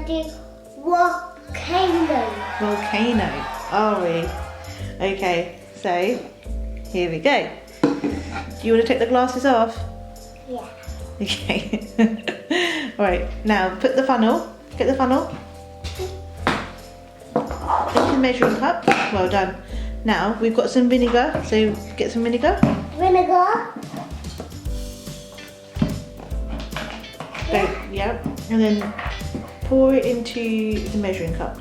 gonna do volcano. Volcano, are we? Okay, so here we go. Do you want to take the glasses off? Yeah. Okay. Right, now put the funnel, get the funnel into the measuring cup. Well done. Now we've got some vinegar, so get some vinegar. Vinegar. Yep, and then pour it into the measuring cup.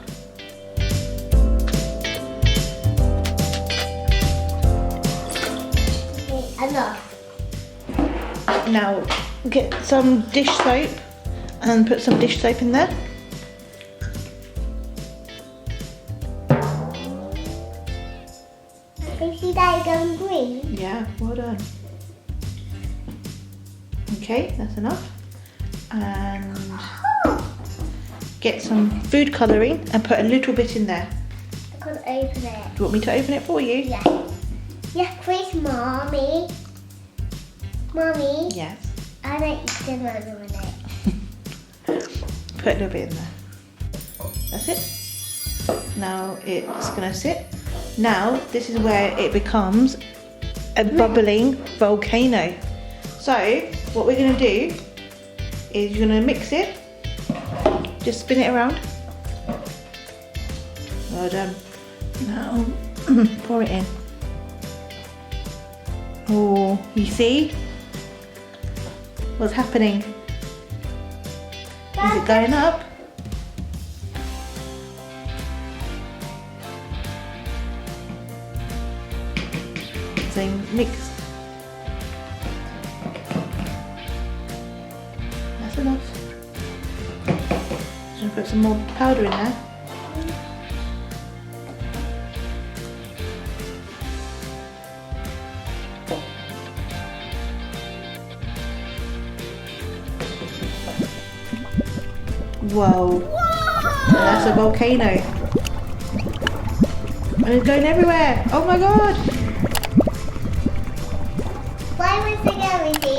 Okay, enough. Now get some dish soap and put some dish soap in there. Can you see that going green? Yeah, well done. Okay, that's enough. And get some food colouring and put a little bit in there. I can't open it. Do you want me to open it for you? Yeah. Yes, please, Mommy. Mommy. Yes. I don't eat cinnamon with it. Put a little bit in there. That's it. Now it's going to sit. Now this is where it becomes a bubbling volcano. So what we're going to do is you're going to mix it. Just spin it around. Well done. Now pour it in. Oh, you see what's happening? Is it going up? So mix. That's enough. Just gonna put some more powder in there. Whoa. That's a volcano. And it's going everywhere. Oh my god. Why was it everything?